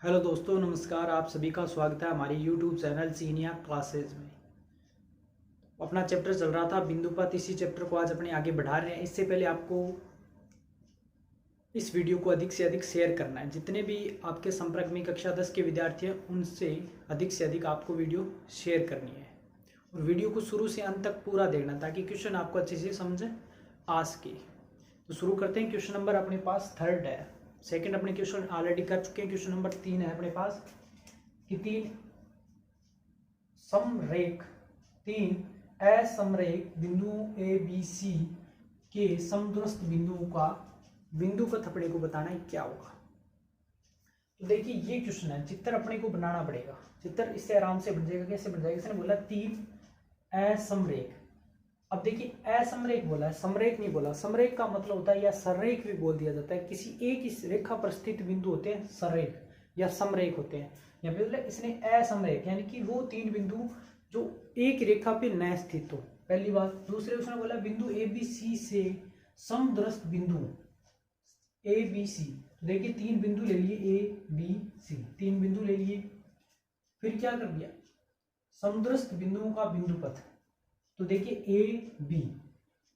Hello दोस्तों, नमस्कार। आप सभी का स्वागत है हमारी यूट्यूब चैनल सीनिया क्लासेज में। अपना चैप्टर चल रहा था बिंदुपथ। इसी चैप्टर को आज अपने आगे बढ़ा रहे हैं। इससे पहले आपको इस वीडियो को अधिक से अधिक शेयर करना है। जितने भी आपके संपर्क में कक्षा 10 के विद्यार्थी हैं उनसे से अधिक आपको वीडियो शेयर करनी है और वीडियो को शुरू से अंत तक पूरा देखना ताकि क्वेश्चन आपको अच्छे से समझ आ सके। तो शुरू करते हैं। क्वेश्चन नंबर अपने पास 3 है। सेकंड अपने क्वेश्चन ऑलरेडी कर चुके हैं। क्वेश्चन नंबर 3 है अपने पास कि तीन असमरेख बिंदुओं ए बी सी के समदूरस्थ बिंदुओं का बिंदुपथ अपने को बताना है क्या होगा। तो देखिए ये क्वेश्चन है, चित्र अपने को बनाना पड़ेगा। चित्र इससे आराम से बन जाएगा। कैसे बन जाएगा? इसने बोला 3 असमरेख। अब देखिए असमरेख बोला है, समरेख नहीं बोला। समरेख का मतलब होता है या सररेख भी बोल दिया जाता है। किसी एक इस रेखा पर स्थित बिंदु होते हैं सररेख या समरेख होते हैं। यहाँ पे बोला इसने असमरेख यानी कि वो 3 बिंदु जो एक रेखा पे न स्थित हो, पहली बात। दूसरे उसने बोला बिंदु ए बी सी से समदूरस्थ बिंदु ए बी सी। तो देखिए 3 बिंदु ले लिए ए बी सी, 3 बिंदु ले लिए। फिर क्या कर दिया? समदूरस्थ बिंदुओं का बिंदुपथ। तो देखिए ए बी,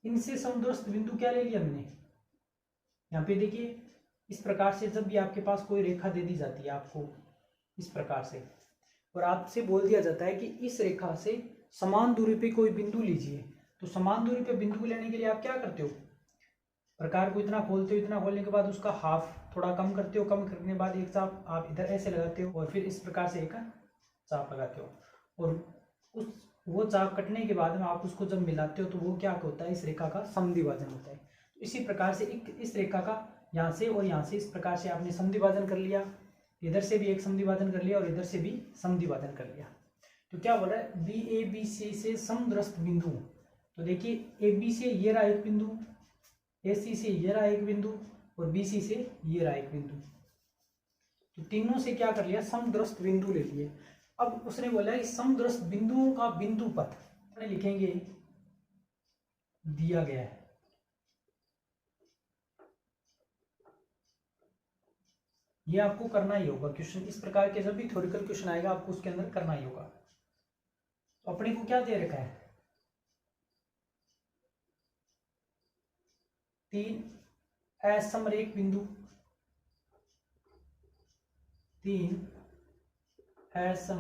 इनसे समदूरस्थ बिंदु क्या ले लिया हमने? यहाँ पे देखिए इस प्रकार से जब भी आपके पास कोई रेखा दे दी जाती है आपको इस प्रकार से, और आपसे बोल दिया जाता है कि इस रेखा से समान दूरी पे कोई बिंदु लीजिए, तो समान दूरी पे बिंदु लेने के लिए आप क्या करते हो? प्रकार को इतना खोलते हो, इतना खोलने के बाद उसका हाफ थोड़ा कम करते हो, कम करने के बाद एक चाप आप इधर ऐसे लगाते हो और फिर इस प्रकार से एक चाप लगाते हो, और वो चाप कटने के बाद में आप उसको जब मिलाते हो तो वो क्या होता है? इस रेखा का समद्विभाजन होता है। तो इसी प्रकार से इस रेखा का यहाँ से और यहाँ से इस प्रकार से आपने समद्विभाजन कर लिया। इधर से भी एक समद्विभाजन कर लिया और इधर से भी समद्विभाजन कर लिया। तो क्या बोल रहा है? बी ए बी सी से समदूरस्थ बिंदु। तो देखिए ए बी से ये रहा एक बिंदु, ए सी से ये रहा एक बिंदु और बी सी से ये रहा एक बिंदु। तो तीनों से क्या कर लिया? समदूरस्थ बिंदु ले लिए। अब उसने बोला कि समदूरस्थ बिंदुओं का बिंदुपथ अपने लिखेंगे दिया गया है। ये आपको करना ही होगा। क्वेश्चन इस प्रकार के जब भी थ्योरिकल क्वेश्चन आएगा आपको उसके अंदर करना ही होगा। तो अपने को क्या दे रखा है? 3 असमरेख बिंदु, 3 असम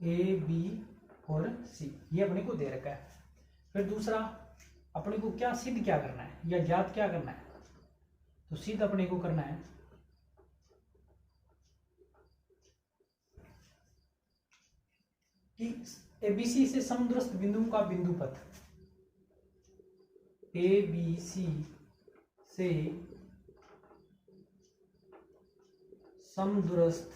ए बी और सी, ये अपने को दे रखा है। फिर दूसरा अपने को क्या सिद्ध क्या करना है या ज्ञात क्या करना है? तो सिद्ध अपने को करना है कि एबीसी से समदूरस्थ बिंदुओं का बिंदुपथ, ए बी सी से समदूरस्थ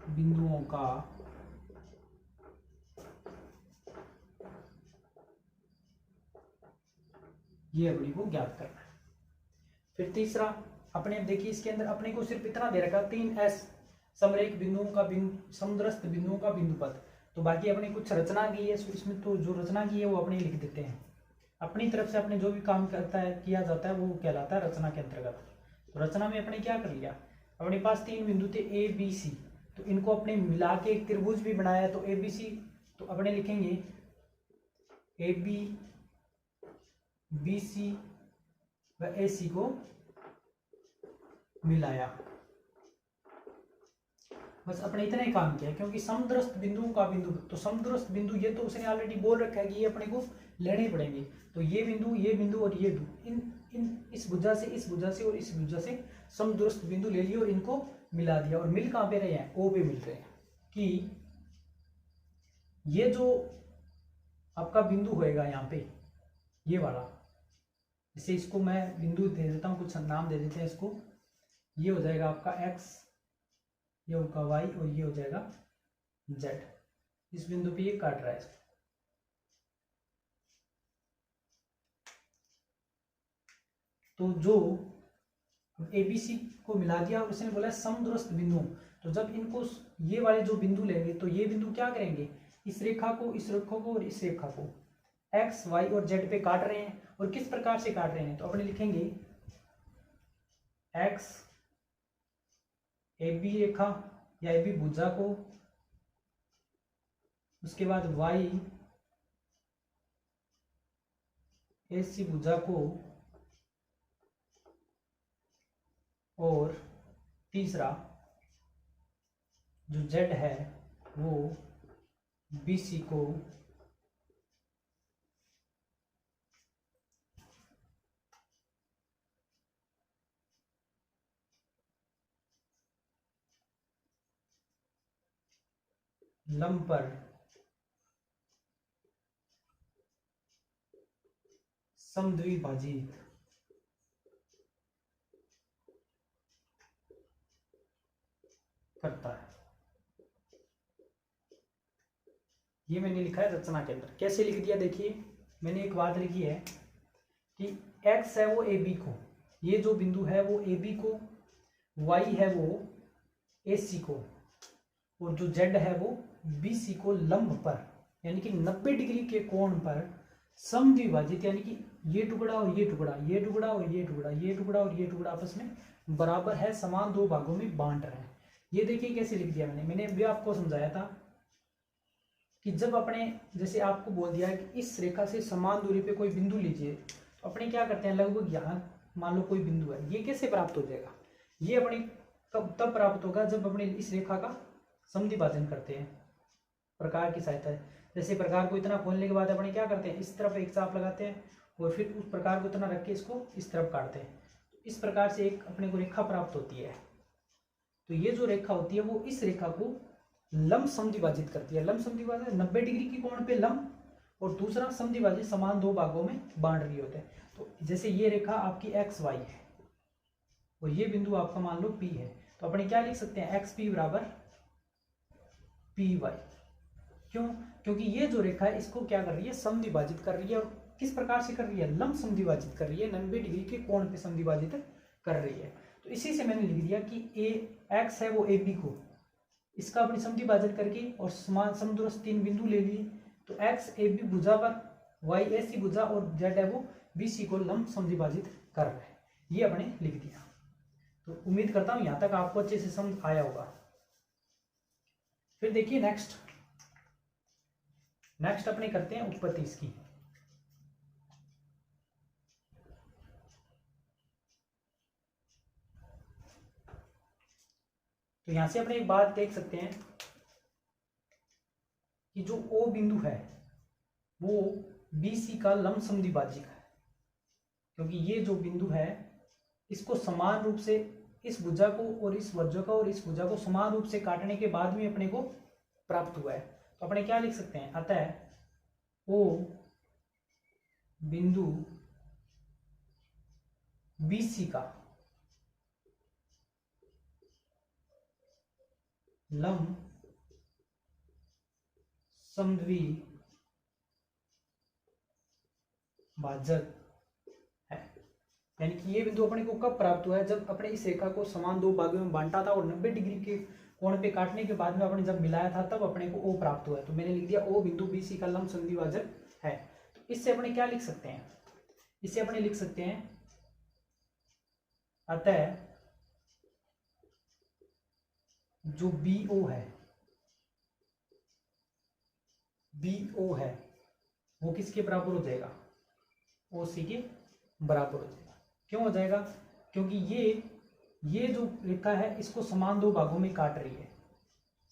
बिंदुओं का ये अपने को ज्ञात करना है। फिर तीसरा अपने देखिए इसके अंदर अपने को सिर्फ इतना दे रखा 3 एस समरेख बिंदुओं का समदूरस्थ बिंदुओं का बिंदुपथ। तो बाकी अपने कुछ रचना की है इसमें, तो जो रचना की है वो अपने लिख देते हैं। अपनी तरफ से अपने जो भी काम करता है किया जाता है वो कहलाता है रचना के अंतर्गत। तो रचना में अपने क्या कर लिया? अपने पास 3 बिंदु थे ए बी सी, तो इनको अपने मिला के एक त्रिभुज भी बनाया। तो ए बी सी, तो अपने लिखेंगे ए बी बी सी व ए सी को मिलाया। बस अपने इतना ही काम किया, क्योंकि समदूरस्थ बिंदुओं का बिंदु, तो समदूरस्थ बिंदु ये तो उसने ऑलरेडी बोल रखा है कि ये अपने को लेने पड़ेंगे। तो ये बिंदु और ये बिंदु, इन इस भुजा से इस भुजा से और इस भुजा से समदूरस्थ बिंदु ले लिए और इनको मिला दिया। और मिल कहाँ पे रहे हैं? ओ पे मिल रहे हैं। कि ये जो आपका बिंदु होएगा यहाँ पे ये वाला, जैसे इसको मैं बिंदु दे देता हूँ, कुछ नाम दे देते हैं इसको। ये हो जाएगा आपका एक्स, ये होगा वाई और ये हो जाएगा जेड। इस बिंदु पे ये काट रहा है इसको। तो जो एबीसी को मिला दिया और उसने बोला समदूरस्थ बिंदु। तो जब इनको ये वाले जो बिंदु लेंगे तो ये बिंदु क्या करेंगे? इस रेखा को, इस रेखा को और इस रेखा को एक्स वाई और जेड पे काट रहे हैं। और किस प्रकार से काट रहे हैं, तो अपने लिखेंगे एक्स ए बी रेखा या ए बी भुजा को, उसके बाद वाई ए सी भुजा को, और तीसरा जो जेड है वो बी सी को लंब पर समद्विभाजित करता है। ये मैंने लिखा है रचना के अंदर। कैसे लिख दिया, देखिए मैंने एक बात लिखी है कि x है वो ए बी को, ये जो बिंदु है वो ए बी को, y है वो ए सी को, और जो z है वो बी सी को लंब पर यानी कि 90 डिग्री के कोण पर समद्विभाजित, यानी कि ये टुकड़ा और ये टुकड़ा, ये टुकड़ा और ये टुकड़ा, ये टुकड़ा और ये टुकड़ा आपस में बराबर है, समान दो भागों में बांट रहे हैं। ये देखिए कैसे लिख दिया मैंने भी आपको समझाया था कि जब अपने, जैसे आपको बोल दिया है कि इस रेखा से समान दूरी पे कोई बिंदु लीजिए, तो अपने क्या करते हैं, लगभग यहाँ मान लो कोई बिंदु है, ये कैसे प्राप्त हो जाएगा, ये अपने कब तब प्राप्त होगा जब अपने इस रेखा का समद्विभाजन करते हैं प्रकार की सहायता है। जैसे प्रकार को इतना खोलने के बाद अपने क्या करते हैं, इस तरफ एक चाप लगाते हैं और फिर उस प्रकार को इतना रख के इसको इस तरफ काटते हैं। इस प्रकार से एक अपने को रेखा प्राप्त होती है। तो ये जो रेखा होती है वो इस रेखा को लंब समद्विभाजित करती है। लंब समद्विभाजन 90 डिग्री की कोण पे लंब, और दूसरा समद्विभाजित समान दो भागों में बांट रही होते हैं। तो जैसे ये रेखा आपकी एक्स वाई है और ये बिंदु आपका मान लो पी है, तो अपने क्या लिख सकते हैं, एक्स पी बराबर पी वाई। क्यों, क्योंकि ये जो रेखा है इसको क्या कर रही है, समद्विभाजित कर रही है। और किस प्रकार से कर रही है, लंब समद्विभाजित कर रही है, 90 डिग्री के कोण पे समद्विभाजित कर रही है। तो इसी से मैंने लिख दिया कि ए एक्स है वो ए बी को, इसका अपनी समद्विभाजन करके और समान समदूरस्थ तीन बिंदु ले लिए, तो एक्स ए बी भुजा पर, वाई ए सी भुजा और जेड है वो बी सी को लंब समद्विभाजित कर रहे हैं। ये अपने लिख दिया। तो उम्मीद करता हूं यहां तक आपको अच्छे से समझ आया होगा। फिर देखिए नेक्स्ट अपने करते हैं उत्पत्ति इसकी। तो यहां से अपने एक बात देख सकते हैं कि जो O बिंदु है वो BC का लंब समद्विभाजक है, क्योंकि ये जो बिंदु है इसको समान रूप से इस भुजा को और इस भुजा को और इस भुजा को समान रूप से काटने के बाद में अपने को प्राप्त हुआ है। तो अपने क्या लिख सकते हैं, अतः O बिंदु BC का लंब समद्विभाजक है। यानी कि ये बिंदु अपने को कब प्राप्त हुआ है, जब अपने इस रेखा को समान दो भागों में बांटा था और 90 डिग्री के कोण पे काटने के बाद में अपने जब मिलाया था तब अपने को O प्राप्त हुआ है। तो मैंने लिख दिया O बिंदु BC का लंब समद्विभाजक है। तो इससे अपने क्या लिख सकते हैं, इससे अपने लिख सकते हैं अतः जो BO है वो किसके बराबर हो जाएगा, OC के बराबर हो जाएगा। क्यों हो जाएगा, क्योंकि ये जो रेखा है इसको समान दो भागों में काट रही है,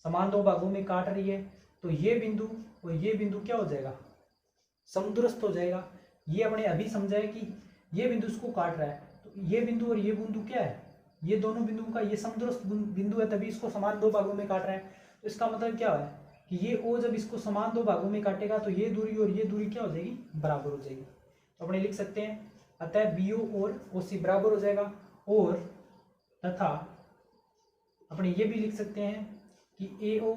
समान दो भागों में काट रही है। तो ये बिंदु और ये बिंदु क्या हो जाएगा, समदूरस्थ हो जाएगा। ये अपने अभी समझा है कि ये बिंदु इसको काट रहा है, तो ये बिंदु और ये बिंदु क्या है, ये दोनों बिंदुओं का ये समदूरस्थ बिंदु है, तभी इसको समान दो भागों में काट रहा है। तो इसका मतलब क्या है कि ये O जब इसको समान दो भागों में काटेगा तो ये दूरी और ये दूरी क्या हो जाएगी, बराबर हो जाएगी। तो अपने लिख सकते हैं अतः BO और OC बराबर हो जाएगा। और तथा अपने ये भी लिख सकते हैं कि AO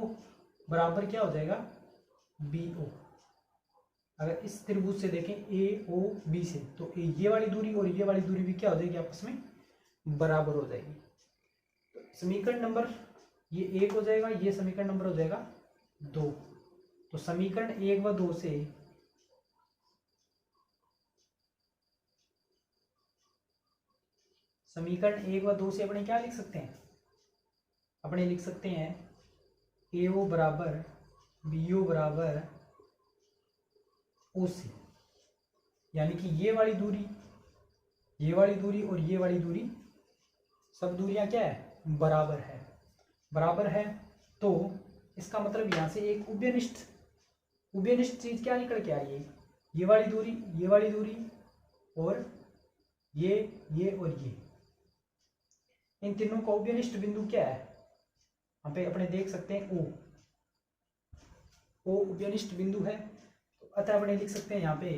बराबर क्या हो जाएगा, BO। अगर इस त्रिभुज से देखें AOB से, तो ये वाली दूरी और ये वाली दूरी भी क्या हो जाएगी, आपस में बराबर हो जाएगी। तो समीकरण नंबर ये 1 हो जाएगा, ये समीकरण नंबर हो जाएगा 2। तो समीकरण 1 व 2 से अपने क्या लिख सकते हैं? अपने लिख सकते हैं AO बराबर BO बराबर OC, यानी कि ये वाली दूरी और ये वाली दूरी, सब दूरियां क्या है? बराबर है। तो इसका मतलब यहां से एक उभयनिष्ठ चीज क्या निकल के आ रही है? ये वाली दूरी और ये और ये, इन तीनों का उभयनिष्ठ बिंदु क्या है? यहाँ पे अपने देख सकते हैं O उभयनिष्ठ बिंदु है। तो अतः अपने लिख सकते हैं यहाँ पे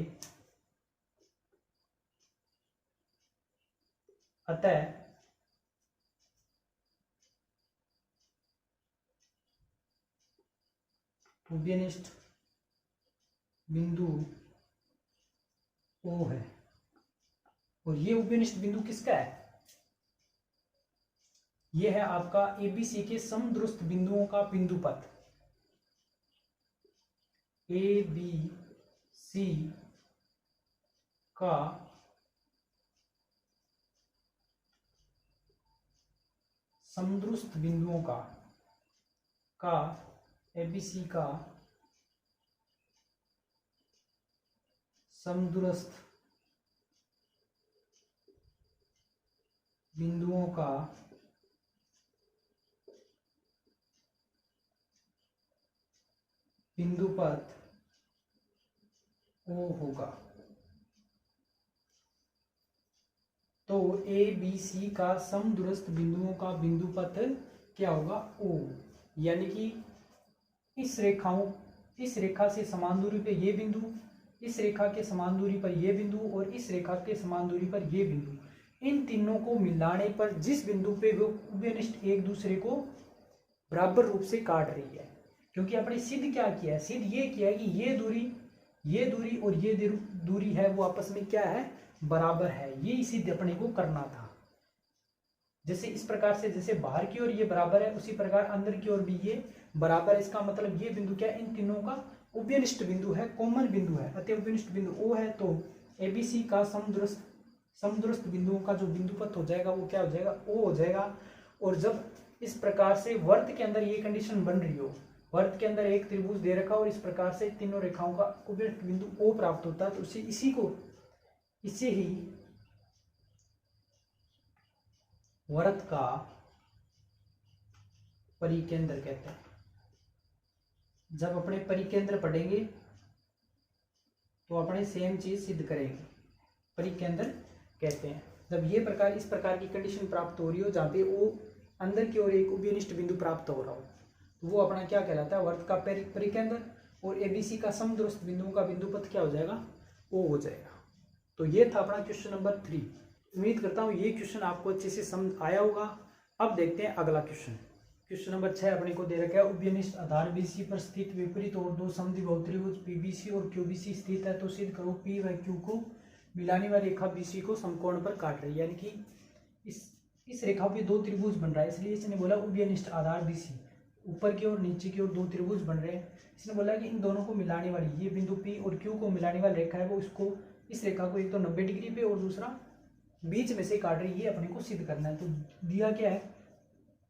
अतः उभयनिष्ठ बिंदु O है। और ये उभयनिष्ठ बिंदु किसका है? ये है आपका ABC के समदुरस्थ बिंदुओं का बिंदुपथ। ABC का समदुरस्थ बिंदुओं का ABC का समदुरस्थ बिंदुओं का बिंदुपथ O होगा। तो ABC का समदूरस्थ बिंदुओं का बिंदुपथ क्या होगा? O, यानी कि इस रेखा से समान दूरी पे ये बिंदु, इस रेखा के समान दूरी पर ये बिंदु और इस रेखा के समान दूरी पर ये बिंदु, इन तीनों को मिलाने पर जिस बिंदु पे वो उभयनिष्ठ एक दूसरे को बराबर रूप से काट रही है, क्योंकि आपने सिद्ध क्या किया है? सिद्ध ये किया है कि ये दूरी और ये दूरी है वो आपस में क्या है? बराबर है। ये सिद्ध अपने को करना था। जैसे इस प्रकार से, जैसे बाहर की ओर ये बराबर है, उसी प्रकार अंदर की ओर भी ये बराबर है। इसका मतलब ये बिंदु क्या है? इन तीनों का उभयनिष्ठ बिंदु है, कॉमन बिंदु है। अतः उभयनिष्ठ बिंदु O है। तो ABC का समदूरस्थ बिंदुओं का जो बिंदुपथ हो जाएगा वो क्या हो जाएगा? O हो जाएगा। और जब इस प्रकार से वर्त के अंदर ये कंडीशन बन रही हो, वर्त के अंदर एक त्रिभुज दे रखा और इस प्रकार से तीनों रेखाओं का उभयनिष्ठ बिंदु O प्राप्त होता है, तो इसे ही वर्त का परिकेंद्र कहते हैं। जब अपने परिकेंद्र पढ़ेंगे तो अपने सेम चीज सिद्ध करेंगे। परिकेंद्र कहते हैं जब ये इस प्रकार की कंडीशन प्राप्त हो रही हो, जहाँ पे O अंदर की ओर एक उभयनिष्ठ बिंदु प्राप्त हो रहा हो, तो वो अपना क्या कहलाता है? वर्त का परिकेंद्र। और ABC का समदूरस्थ बिंदुओं का बिंदुपथ क्या हो जाएगा? O हो जाएगा। तो ये था अपना क्वेश्चन नंबर 3। उम्मीद करता हूँ ये क्वेश्चन आपको अच्छे से समझ आया होगा। अब देखते हैं अगला क्वेश्चन नंबर 6 अपने को दे रखा है। उभयनिष्ठ आधार BC पर स्थित विपरीत और दो समद्विबाहु त्रिभुज PBC और QBC स्थित है, तो सिद्ध करो P व Q को मिलाने वाली रेखा BC को समकोण पर काट रही है। यानी कि इस रेखा पे दो त्रिभुज बन रहा है, इसलिए इसने बोला उभयनिष्ठ आधार BC, ऊपर की ओर नीचे की ओर दो त्रिभुज बन रहे हैं। इसने बोला कि इन दोनों को मिलाने वाली, ये बिंदु P और Q को मिलाने वाली रेखा है वो इस रेखा को एक तो 90 डिग्री पे और दूसरा बीच में से काट रही है। ये अपने को सिद्ध करना है। तो दिया क्या है?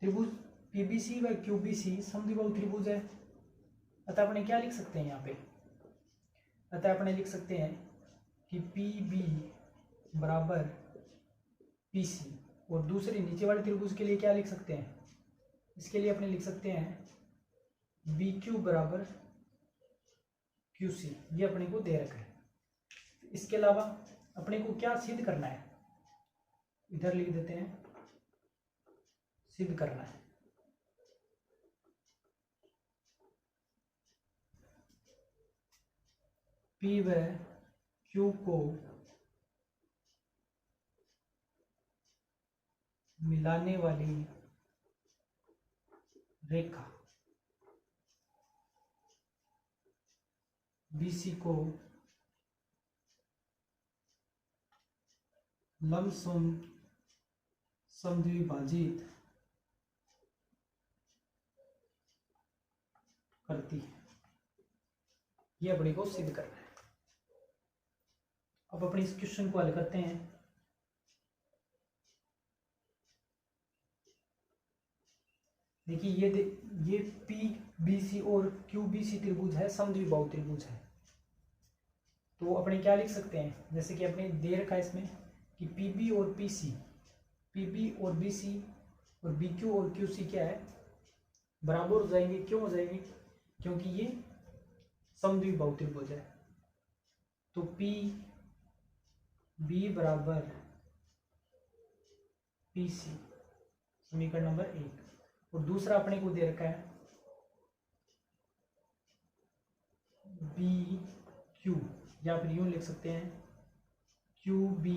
त्रिभुज PBC व QBC समद्विबाहु त्रिभुज है। अतः अपने क्या लिख सकते हैं यहाँ पे? अतः अपने लिख सकते हैं कि PB बराबर PC। और दूसरे नीचे वाले त्रिभुज के लिए क्या लिख सकते हैं? इसके लिए अपने लिख सकते हैं BQ बराबर QC। ये अपने को दे रखा है। इसके अलावा अपने को क्या सिद्ध करना है? इधर लिख देते हैं, सिद्ध करना है P व Q को मिलाने वाली रेखा BC को लंबसम समद्विभाजित करती है। ये अपने को सिद्ध करना है। अब अपने इस क्वेश्चन को हल करते हैं। देखिए ये पी बी सी और क्यू बी सी त्रिभुज है, समद्विबाहु त्रिभुज है। तो अपने क्या लिख सकते हैं, जैसे कि अपने दे रखा है इसमें कि पी बी और पी सी, पी बी और बी सी और बी क्यू और क्यू सी क्या है, बराबर हो जाएंगे। क्यों हो जाएंगे, क्योंकि ये समद्विबाहु त्रिभुज है। तो पी बी बराबर पी सी, समीकरण नंबर 1। और दूसरा अपने को दे रखा है बी क्यू, या फिर यूं लिख सकते हैं क्यू बी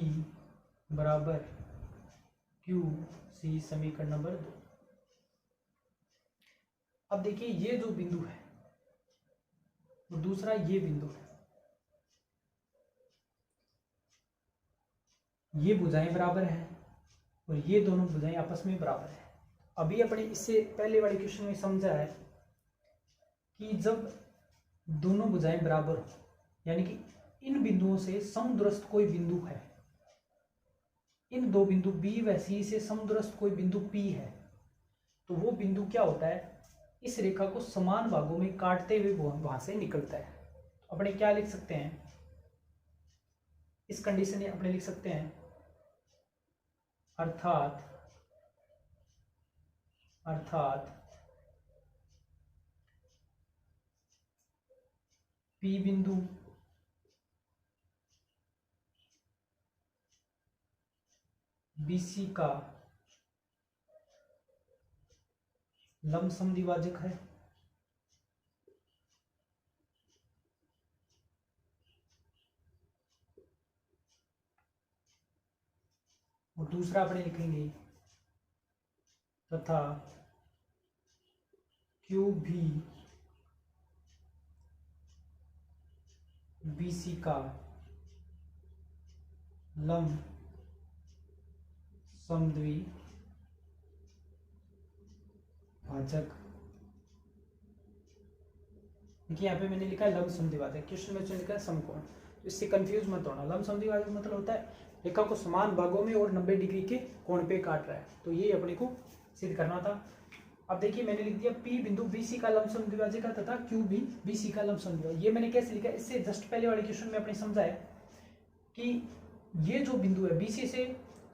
बराबर क्यू सी, समीकरण नंबर 2। अब देखिए ये जो बिंदु है और दूसरा ये बिंदु है, ये भुजाएं बराबर हैं और ये दोनों भुजाएं आपस में बराबर है। अभी अपने इससे पहले वाले क्वेश्चन में समझा है कि जब दोनों भुजाएं बराबर हो, यानी कि इन बिंदुओं से समदूरस्थ कोई बिंदु है, इन दो बिंदु बी व सी से समदूरस्थ कोई बिंदु पी है, तो वो बिंदु क्या होता है, इस रेखा को समान भागों में काटते हुए वहां से निकलता है। तो अपने क्या लिख सकते हैं, इस कंडीशन में अपने लिख सकते हैं अर्थात पी बिंदु बीसी का लंब समद्विभाजक है और दूसरा अपने लिखेंगे तथा क्यू भी बीसी का लंब समद्विभाजक। देखिए यहाँ पे मैंने लिखा है लंब समद्विभाजक, क्वेश्चन में लिखा है समकोण, तो इससे कंफ्यूज मत होना। लंब समद्विभाजक मतलब होता है रेखा को समान भागों में और 90 डिग्री के कोण पे काट रहा है। तो ये अपने को सिद्ध करना था। अब देखिए मैंने लिख दिया पी बिंदु बीसी का लंब समद्विभाजक है तथा क्यू भी बीसी का लंब समद्विभाजक। ये मैंने कैसे लिखा, इससे जस्ट पहले वाले क्वेश्चन में अपने समझा है कि ये जो बिंदु है बीसी से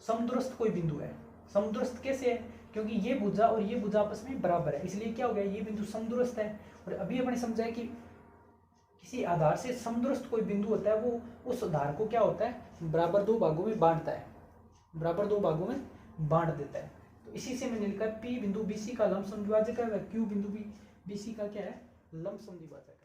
समदूरस्थ कोई बिंदु है। समदूरस्थ कैसे है, क्योंकि ये भुजा और ये भुजा आपस में बराबर है, इसलिए क्या हो गया, ये बिंदु समदूरस्थ है। और अभी अपने समझा है कि किसी आधार से समदूरस्थ कोई बिंदु होता है, वो उस आधार को क्या होता है, बराबर दो भागों में बांटता है, बराबर दो भागों में बांट देता है। तो इसी से मैंने लिखा है पी बिंदु बीसी का लंब समद्विभाजक है, क्यू बिंदु भी बीसी का क्या है, लंब समद्विभाजक है।